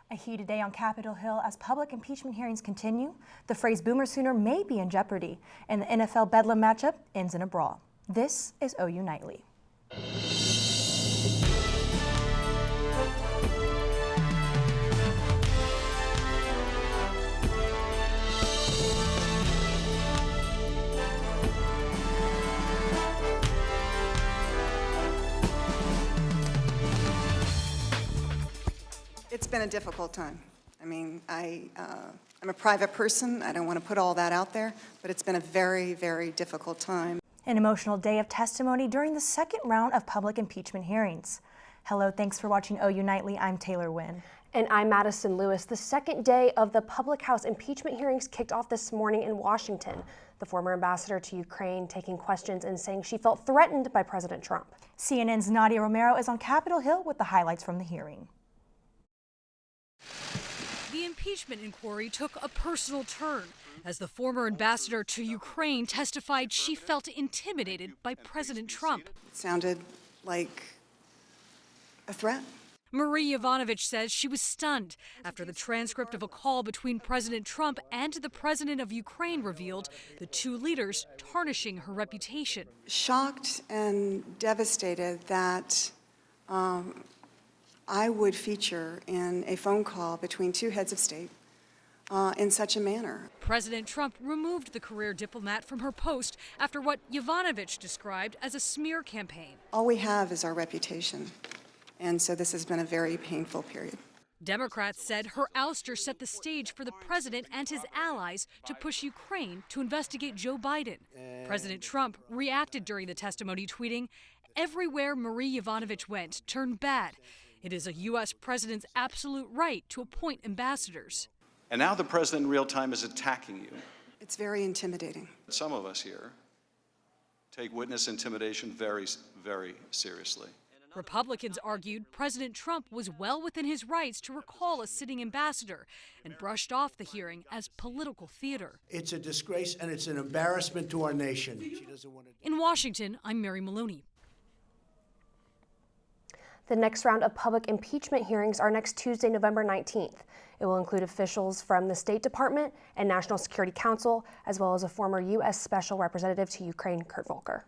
A heated day on Capitol Hill as public impeachment hearings continue. The phrase Boomer Sooner may be in jeopardy, and the NFL Bedlam matchup ends in a brawl. This is OU Nightly. It's been a difficult time. I mean, I'm a private person. I don't want to put all that out there, but it's been a very, very difficult time. An emotional day of testimony during the second round of public impeachment hearings. Hello, thanks for watching OU Nightly. I'm Taylor Wynn. And I'm Madissen Lewis. The second day of the public house impeachment hearings kicked off this morning in Washington. The former ambassador to Ukraine taking questions and saying she felt threatened by President Trump. CNN's Nadia Romero is on Capitol Hill with the highlights from the hearing. The impeachment inquiry took a personal turn as the former ambassador to Ukraine testified she felt intimidated by President Trump. It sounded like a threat. Marie Yovanovitch says she was stunned after the transcript of a call between President Trump and the president of Ukraine revealed the two leaders tarnishing her reputation. Shocked and devastated that I would feature in a phone call between two heads of state in such a manner. President Trump removed the career diplomat from her post after what Yovanovitch described as a smear campaign. All we have is our reputation, and so this has been a very painful period. Democrats said her ouster set the stage for the president and his allies to push Ukraine to investigate Joe Biden. President Trump reacted during the testimony, tweeting, "Everywhere Marie Yovanovitch went turned bad. It is a U.S. president's absolute right to appoint ambassadors." And now the president in real time is attacking you. It's very intimidating. Some of us here take witness intimidation very, very seriously. Republicans argued President Trump was well within his rights to recall a sitting ambassador and brushed off the hearing as political theater. It's a disgrace and it's an embarrassment to our nation. In Washington, I'm Mary Maloney. The next round of public impeachment hearings are next Tuesday, November 19th. It will include officials from the State Department and National Security Council, as well as a former U.S. Special Representative to Ukraine, Kurt Volker.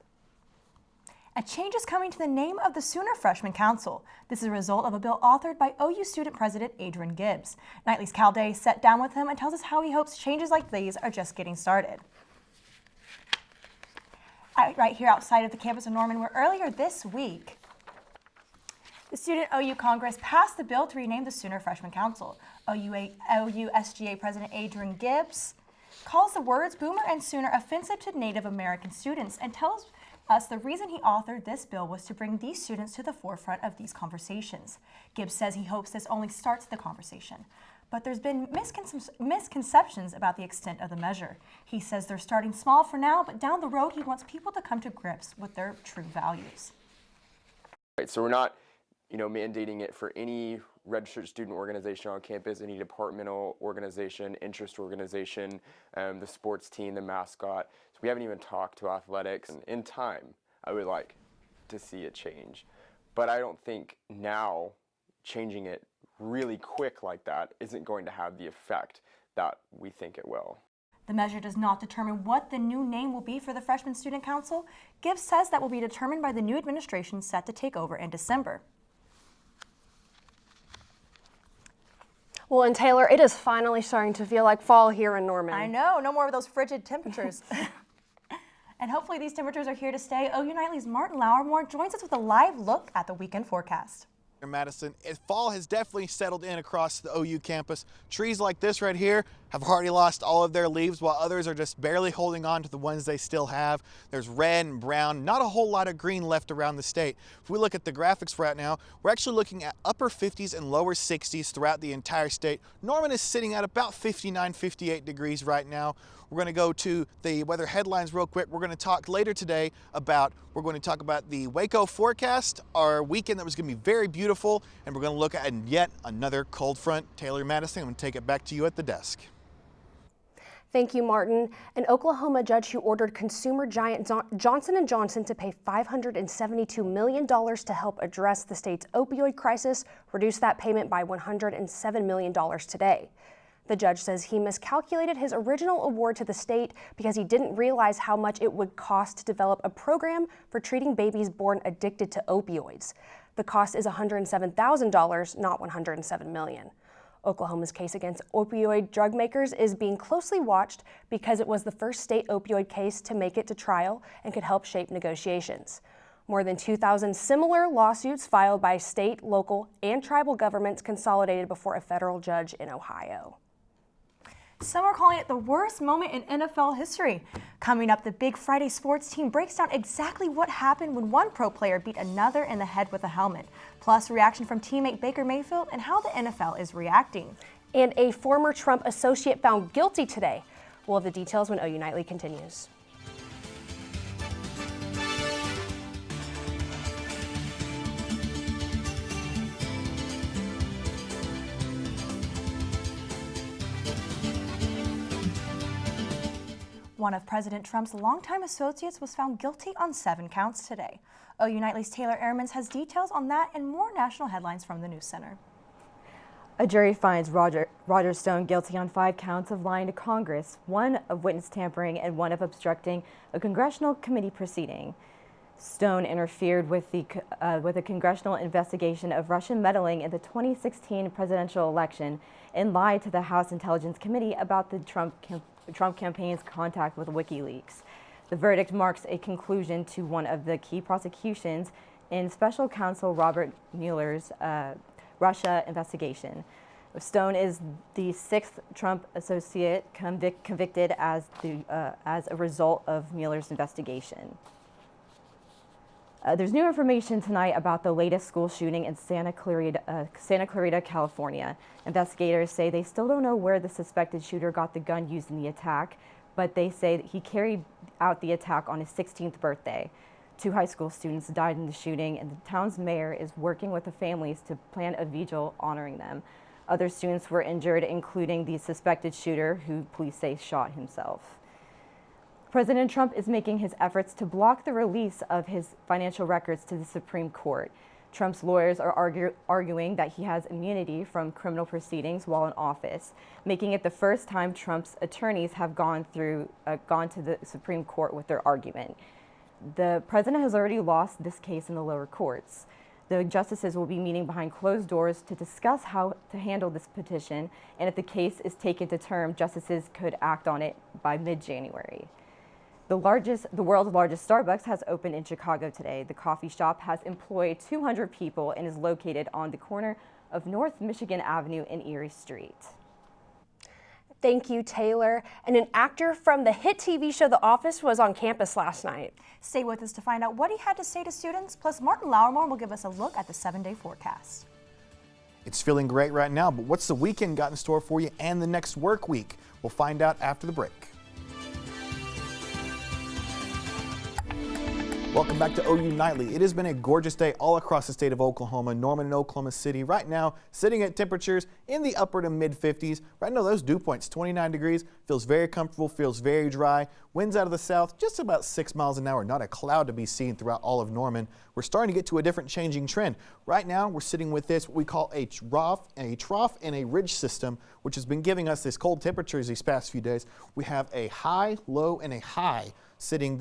A change is coming to the name of the Sooner Freshman Council. This is a result of a bill authored by OU student president Adran Gibbs. Nightly's Cal Day sat down with him and tells us how he hopes changes like these are just getting started. Right here outside of the campus of Norman, where earlier this week, the Student OU Congress passed the bill to rename the Sooner Freshman Council. OU SGA President Adran Gibbs calls the words Boomer and Sooner offensive to Native American students and tells us the reason he authored this bill was to bring these students to the forefront of these conversations. Gibbs says he hopes this only starts the conversation. But there's been misconceptions about the extent of the measure. He says they're starting small for now, but down the road he wants people to come to grips with their true values. Right, so we're not mandating it for any registered student organization on campus, any departmental organization, interest organization, the sports team, the mascot. So we haven't even talked to athletics. And in time, I would like to see a change. But I don't think now changing it really quick like that isn't going to have the effect that we think it will. The measure does not determine what the new name will be for the Freshman Student Council. Gibbs says that will be determined by the new administration set to take over in December. Well, and Taylor, it is finally starting to feel like fall here in Norman. I know, no more of those frigid temperatures. And hopefully these temperatures are here to stay. OU Nightly's Martin Lowrimore joins us with a live look at the weekend forecast. Madissen, fall has definitely settled in across the OU campus. Trees like this right here have already lost all of their leaves, while others are just barely holding on to the ones they still have. There's red and brown, not a whole lot of green left around the state. If we look at the graphics right now, we're actually looking at upper 50s and lower 60s throughout the entire state. Norman is sitting at about 59, 58 degrees right now. We're going to go to the weather headlines real quick. We're going to talk later today about, the Waco forecast, our weekend that was going to be very beautiful, and we're going to look at yet another cold front. Taylor Madissen, I'm going to take it back to you at the desk. Thank you, Martin. An Oklahoma judge who ordered consumer giant Johnson & Johnson to pay $572 million to help address the state's opioid crisis reduced that payment by $107 million today. The judge says he miscalculated his original award to the state because he didn't realize how much it would cost to develop a program for treating babies born addicted to opioids. The cost is $107,000, not $107 million. Oklahoma's case against opioid drug makers is being closely watched because it was the first state opioid case to make it to trial and could help shape negotiations. More than 2,000 similar lawsuits filed by state, local, and tribal governments consolidated before a federal judge in Ohio. Some are calling it the worst moment in NFL history. Coming up, the Big Friday sports team breaks down exactly what happened when one pro player beat another in the head with a helmet. Plus, reaction from teammate Baker Mayfield and how the NFL is reacting. And a former Trump associate found guilty today. We'll have the details when OU Nightly continues. One of President Trump's longtime associates was found guilty on 7 counts today. OU Nightly's Taylor Ermence has details on that and more national headlines from the News Center. A jury finds Roger Stone guilty on 5 counts of lying to Congress, 1 of witness tampering and 1 of obstructing a congressional committee proceeding. Stone interfered with a congressional investigation of Russian meddling in the 2016 presidential election and lied to the House Intelligence Committee about the Trump campaign's contact with WikiLeaks. The verdict marks a conclusion to one of the key prosecutions in Special Counsel Robert Mueller's Russia investigation. Stone is the 6th Trump associate convicted as a result of Mueller's investigation. There's new information tonight about the latest school shooting in Santa Clarita, California. Investigators say they still don't know where the suspected shooter got the gun used in the attack, but they say that he carried out the attack on his 16th birthday. 2 high school students died in the shooting, and the town's mayor is working with the families to plan a vigil honoring them. Other students were injured, including the suspected shooter, who police say shot himself. President Trump is making his efforts to block the release of his financial records to the Supreme Court. Trump's lawyers are arguing that he has immunity from criminal proceedings while in office, making it the first time Trump's attorneys have gone to the Supreme Court with their argument. The president has already lost this case in the lower courts. The justices will be meeting behind closed doors to discuss how to handle this petition, and if the case is taken to term, justices could act on it by mid-January. The world's largest Starbucks has opened in Chicago today. The coffee shop has employed 200 people and is located on the corner of North Michigan Avenue and Erie Street. Thank you, Taylor. And an actor from the hit TV show The Office was on campus last night. Stay with us to find out what he had to say to students. Plus, Martin Lowrimore will give us a look at the 7-day forecast. It's feeling great right now, but what's the weekend got in store for you and the next work week? We'll find out after the break. Welcome back to OU Nightly. It has been a gorgeous day all across the state of Oklahoma, Norman and Oklahoma City. Right now, sitting at temperatures in the upper to mid 50s. Right now, those dew points, 29 degrees, feels very comfortable, feels very dry. Winds out of the south, just about 6 miles an hour. Not a cloud to be seen throughout all of Norman. We're starting to get to a different changing trend. Right now, we're sitting with this, what we call a trough and a ridge system, which has been giving us this cold temperatures these past few days. We have a high, low, and a high sitting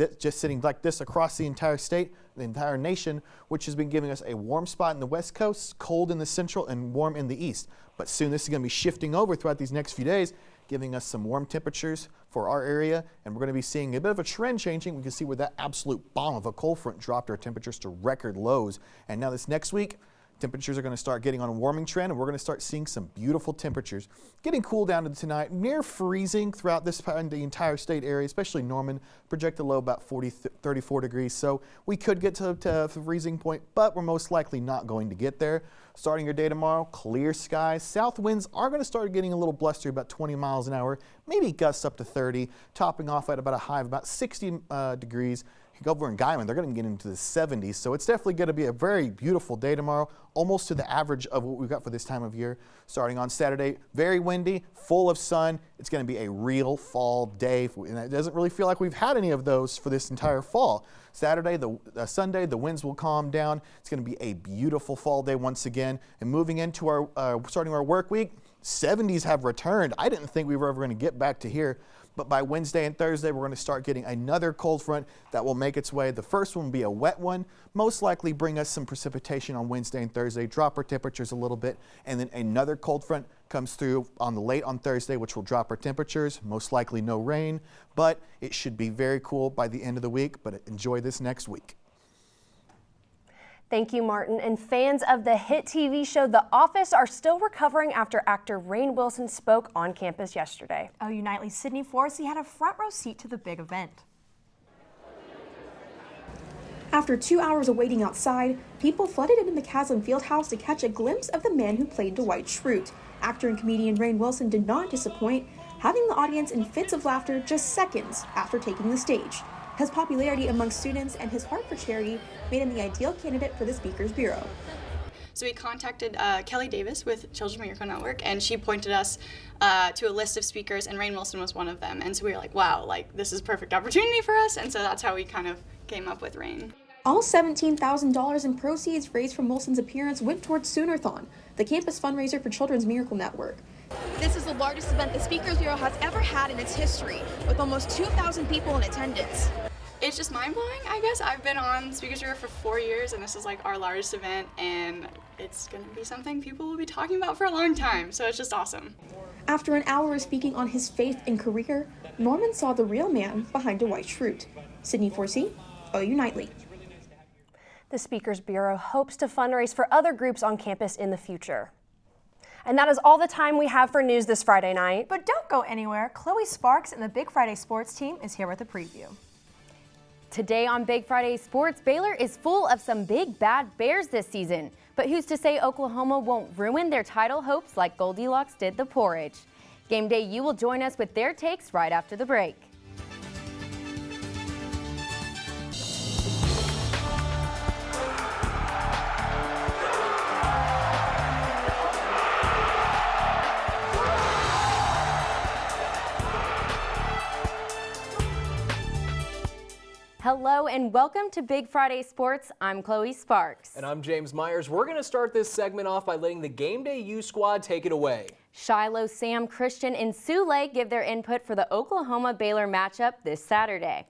like this across the entire state, the entire nation, which has been giving us a warm spot in the west coast, cold in the central, and warm in the east. But soon this is going to be shifting over throughout these next few days, giving us some warm temperatures for our area, and we're going to be seeing a bit of a trend changing. We can see where that absolute bomb of a cold front dropped our temperatures to record lows. And now this next week, temperatures are going to start getting on a warming trend, and we're going to start seeing some beautiful temperatures. Getting cool down to tonight, near freezing throughout the entire state area, especially Norman. Projected low about 34 degrees, so we could get to the freezing point, but we're most likely not going to get there. Starting your day tomorrow, clear skies. South winds are going to start getting a little blustery, about 20 miles an hour, maybe gusts up to 30, topping off at about a high of about 60 degrees over in Guyman, they're going to get into the 70s. So it's definitely going to be a very beautiful day tomorrow, almost to the average of what we've got for this time of year. Starting on Saturday, very windy, full of sun. It's going to be a real fall day, and it doesn't really feel like we've had any of those for this entire fall. Saturday, Sunday, the winds will calm down. It's going to be a beautiful fall day once again. And moving into our starting our work week, 70s have returned. I didn't think we were ever going to get back to here. But by Wednesday and Thursday, we're going to start getting another cold front that will make its way. The first one will be a wet one, most likely bring us some precipitation on Wednesday and Thursday, drop our temperatures a little bit, and then another cold front comes through late on Thursday, which will drop our temperatures, most likely no rain, but it should be very cool by the end of the week, but enjoy this next week. Thank you, Martin. And fans of the hit TV show The Office are still recovering after actor Rainn Wilson spoke on campus yesterday. OU Nightly's Sydney Forsee had a front row seat to the big event. After 2 hours of waiting outside, people flooded into the Caslin Fieldhouse to catch a glimpse of the man who played Dwight Schrute. Actor and comedian Rainn Wilson did not disappoint, having the audience in fits of laughter just seconds after taking the stage. His popularity among students and his heart for charity made him the ideal candidate for the Speakers Bureau. So we contacted Kelly Davis with Children's Miracle Network, and she pointed us to a list of speakers, and Rainn Wilson was one of them. And so we were like, wow, like this is a perfect opportunity for us. And so that's how we kind of came up with Rainn. All $17,000 in proceeds raised from Wilson's appearance went towards Soonerthon, the campus fundraiser for Children's Miracle Network. This is the largest event the Speakers Bureau has ever had in its history, with almost 2,000 people in attendance. It's just mind-blowing, I guess. I've been on Speakers Bureau for 4 years, and this is like our largest event, and it's going to be something people will be talking about for a long time, so it's just awesome. After an hour of speaking on his faith and career, Norman saw the real man behind Dwight Schrute. Sydney Forsee, OU Nightly. The Speakers Bureau hopes to fundraise for other groups on campus in the future. And that is all the time we have for news this Friday night. But don't go anywhere. Chloe Sparks and the Big Friday Sports team is here with a preview. Today on Big Friday Sports, Baylor is full of some big bad bears this season. But who's to say Oklahoma won't ruin their title hopes like Goldilocks did the porridge? Game Day U will join us with their takes right after the break. Hello and welcome to Big Friday Sports. I'm Chloe Sparks. And I'm James Myers. We're going to start this segment off by letting the Game Day U squad take it away. Shiloh, Sam, Christian, and Soule give their input for the Oklahoma-Baylor matchup this Saturday.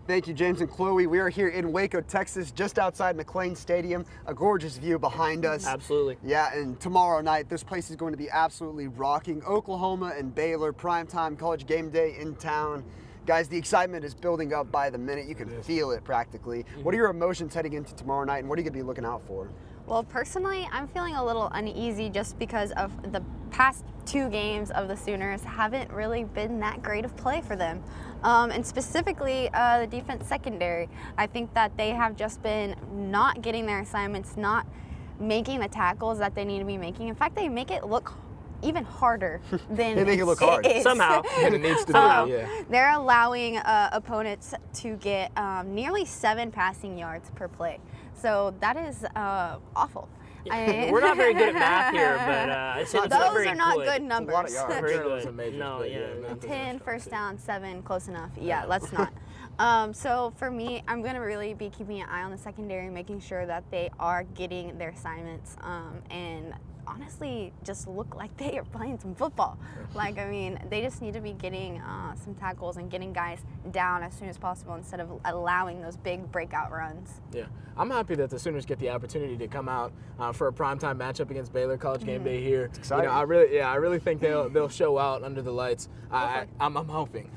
Thank you, James and Chloe. We are here in Waco, Texas, just outside McLean Stadium. A gorgeous view behind us. Absolutely. Yeah, and tomorrow night, this place is going to be absolutely rocking. Oklahoma and Baylor, primetime college game day in town. Guys, the excitement is building up by the minute. You can feel it practically. What are your emotions heading into tomorrow night, and what are you going to be looking out for? Well, personally, I'm feeling a little uneasy just because of the past 2 games of the Sooners haven't really been that great of play for them. And specifically, the defense secondary. I think that they have just been not getting their assignments, not making the tackles that they need to be making. In fact, they make it look even harder than they make it look hard somehow, and it needs to be. Yeah. They're allowing opponents to get nearly 7 passing yards per play, so that is awful. We're not very good at math here, but those are not good numbers. A lot of yards. Very good. No, yeah. 10 first down, 7 close enough. Yeah, let's not. So for me, I'm going to really be keeping an eye on the secondary, making sure that they are getting their assignments and honestly just look like they are playing some football. Like, I mean, they just need to be getting some tackles and getting guys down as soon as possible instead of allowing those big breakout runs. Yeah, I'm happy that the Sooners get the opportunity to come out for a primetime matchup against Baylor College game day here. It's exciting. You know, I really think they'll show out under the lights. I'm hoping.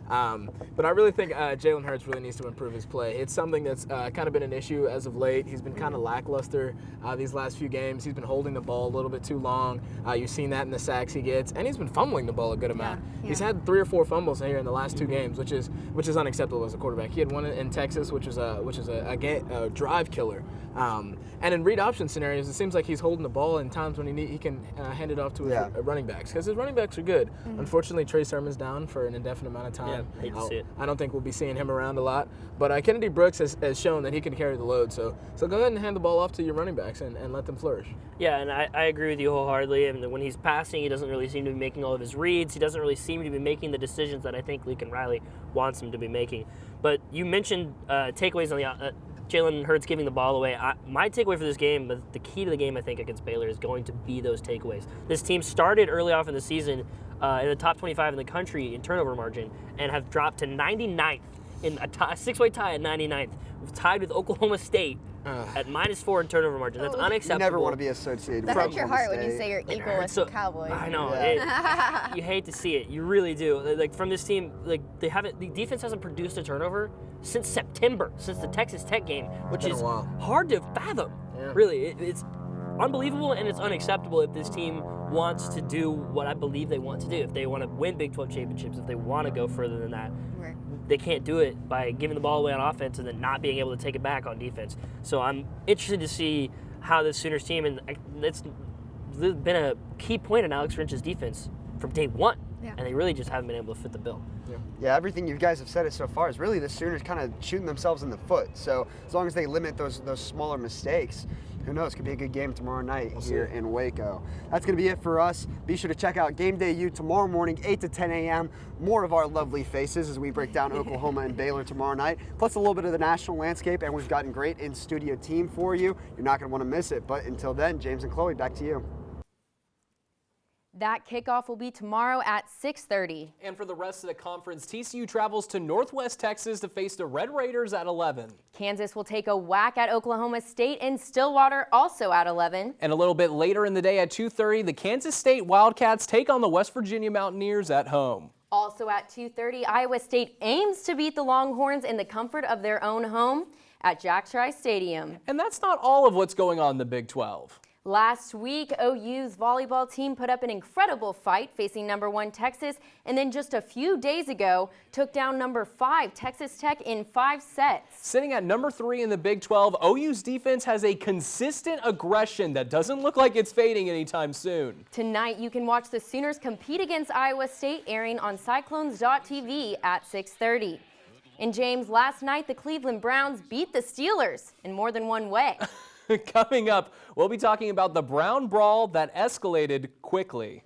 But I really think Jalen Hurts really needs to improve his play. It's something that's kind of been an issue as of late. He's been kind of lackluster these last few games. He's been holding the ball ball a little bit too long. You've seen that in the sacks he gets, and he's been fumbling the ball a good amount. Yeah. He's had 3 or 4 fumbles here in the last 2 games, which is unacceptable as a quarterback. He had one in Texas, which is a drive killer. And in read option scenarios, it seems like he's holding the ball in times when he can hand it off to his running backs, because his running backs are good. Unfortunately, Trey Sermon's down for an indefinite amount of time. Yeah, hate to see it. I don't think we'll be seeing him around a lot. But Kennedy Brooks has shown that he can carry the load. So go ahead and hand the ball off to your running backs and let them flourish. Yeah, and I agree with you wholeheartedly. I mean, when he's passing, he doesn't really seem to be making all of his reads. He doesn't really seem to be making the decisions that I think Lincoln Riley wants him to be making. But you mentioned takeaways on the Jalen Hurts giving the ball away. My takeaway for this game, but the key to the game, I think, against Baylor is going to be those takeaways. This team started early off in the season in the top 25 in the country in turnover margin and have dropped to 99th in a 6-way tie at 99th, tied with Oklahoma State at -4 in turnover margin. That's unacceptable. You never want to be associated with That hurts your Oklahoma heart when you State. say you're equal with the Cowboys. I know. Yeah. You hate to see it. You really do. Like from this team, like the defense hasn't produced a turnover since September, since the Texas Tech game, which is hard to fathom. Yeah. Really, it's unbelievable and it's unacceptable if this team wants to do what I believe they want to do. If they want to win Big 12 championships, if they want to go further than that. Right. They can't do it by giving the ball away on offense and then not being able to take it back on defense. So I'm interested to see how this Sooners team, and it's been a key point in Alex Grinch's defense from day one, and they really just haven't been able to fit the bill. Yeah, everything you guys have said it so far is really the Sooners kind of shooting themselves in the foot. So as long as they limit those smaller mistakes, who knows, could be a good game tomorrow night here in Waco. That's going to be it for us. Be sure to check out Game Day U tomorrow morning, 8 to 10 a.m. More of our lovely faces as we break down Oklahoma and Baylor tomorrow night, plus a little bit of the national landscape, and we've got a great in-studio team for you. You're not going to want to miss it. But until then, James and Chloe, back to you. That kickoff will be tomorrow at 6:30. And for the rest of the conference, TCU travels to Northwest Texas to face the Red Raiders at 11. Kansas will take a whack at Oklahoma State, and Stillwater also at 11. And a little bit later in the day at 2:30, the Kansas State Wildcats take on the West Virginia Mountaineers at home. Also at 2:30, Iowa State aims to beat the Longhorns in the comfort of their own home at Jack Trice Stadium. And that's not all of what's going on in the Big 12. Last week, OU's volleyball team put up an incredible fight facing #1 Texas, and then just a few days ago took down #5 Texas Tech in 5 sets. Sitting at #3 in the Big 12, OU's defense has a consistent aggression that doesn't look like it's fading anytime soon. Tonight, you can watch the Sooners compete against Iowa State, airing on Cyclones.tv at 6:30. And James, last night the Cleveland Browns beat the Steelers in more than one way. Coming up, we'll be talking about the Brown brawl that escalated quickly.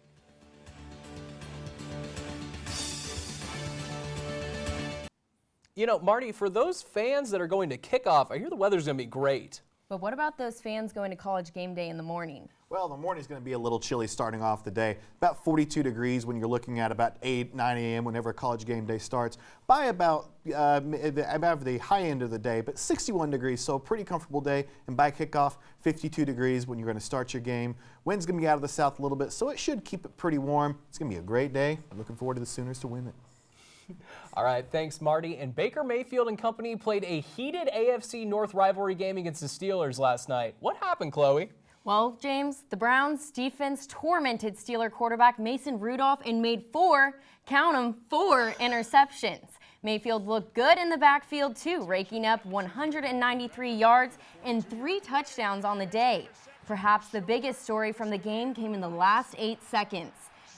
You know, Marty, for those fans that are going to kickoff, I hear the weather's going to be great. But what about those fans going to College game day in the morning? Well, the morning's going to be a little chilly starting off the day. About 42 degrees when you're looking at about 8, 9 a.m. whenever College game day starts. By about the high end of the day, but 61 degrees, so a pretty comfortable day. And by kickoff, 52 degrees when you're going to start your game. Wind's going to be out of the south a little bit, so it should keep it pretty warm. It's going to be a great day. I'm looking forward to the Sooners to win it. All right, thanks, Marty. And Baker Mayfield and company played a heated AFC North rivalry game against the Steelers last night. What happened, Chloe? Well, James, the Browns' defense tormented Steeler quarterback Mason Rudolph and made 4 interceptions. Mayfield looked good in the backfield, too, raking up 193 yards and 3 touchdowns on the day. Perhaps the biggest story from the game came in the last 8 seconds.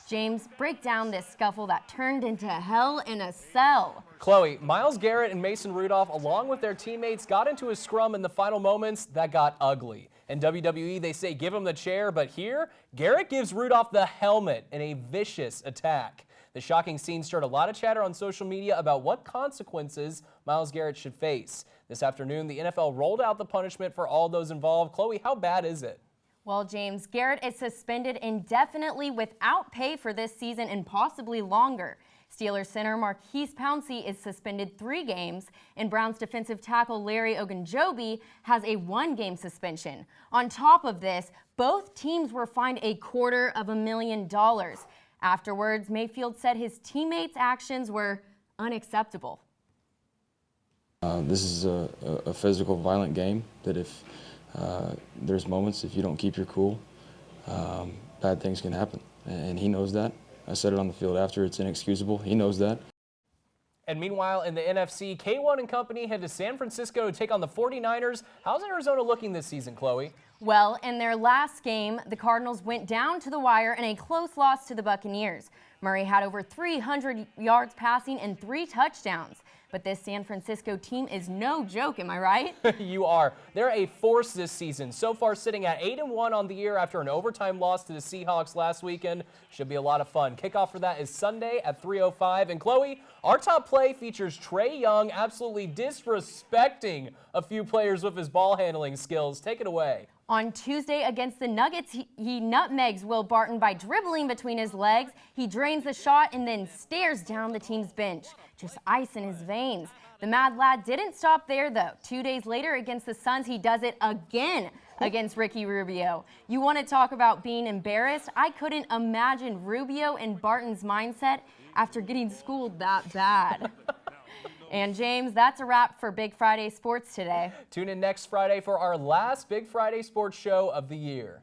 James, break down this scuffle that turned into hell in a cell. Chloe, Myles Garrett and Mason Rudolph, along with their teammates, got into a scrum in the final moments that got ugly. In WWE, they say give him the chair, but here, Garrett gives Rudolph the helmet in a vicious attack. The shocking scene stirred a lot of chatter on social media about what consequences Myles Garrett should face. This afternoon, the NFL rolled out the punishment for all those involved. Chloe, how bad is it? Well, James, Garrett is suspended indefinitely without pay for this season and possibly longer. Steelers center Marquise Pouncey is suspended 3 games, and Browns defensive tackle Larry Ogunjobi has a 1-game suspension. On top of this, both teams were fined $250,000. Afterwards, Mayfield said his teammates' actions were unacceptable. This is a physical, violent game that if there's moments if you don't keep your cool, bad things can happen, and he knows that. I said it on the field after, it's inexcusable. He knows that. And meanwhile, in the NFC, K1 and company head to San Francisco to take on the 49ers. How's Arizona looking this season, Chloe? Well, in their last game, the Cardinals went down to the wire in a close loss to the Buccaneers. Murray had over 300 yards passing and 3 touchdowns. But this San Francisco team is no joke, am I right? You are. They're a force this season. So far sitting at 8-1 on the year after an overtime loss to the Seahawks last weekend. Should be a lot of fun. Kickoff for that is Sunday at 3:05. And Chloe, our top play features Trae Young absolutely disrespecting a few players with his ball handling skills. Take it away. On Tuesday against the Nuggets, he nutmegs Will Barton by dribbling between his legs. He drains the shot and then stares down the team's bench. Just ice in his veins. The mad lad didn't stop there, though. 2 days later against the Suns, he does it again against Ricky Rubio. You want to talk about being embarrassed? I couldn't imagine Rubio and Barton's mindset after getting schooled that bad. And James, that's a wrap for Big Friday Sports today. Tune in next Friday for our last Big Friday Sports show of the year.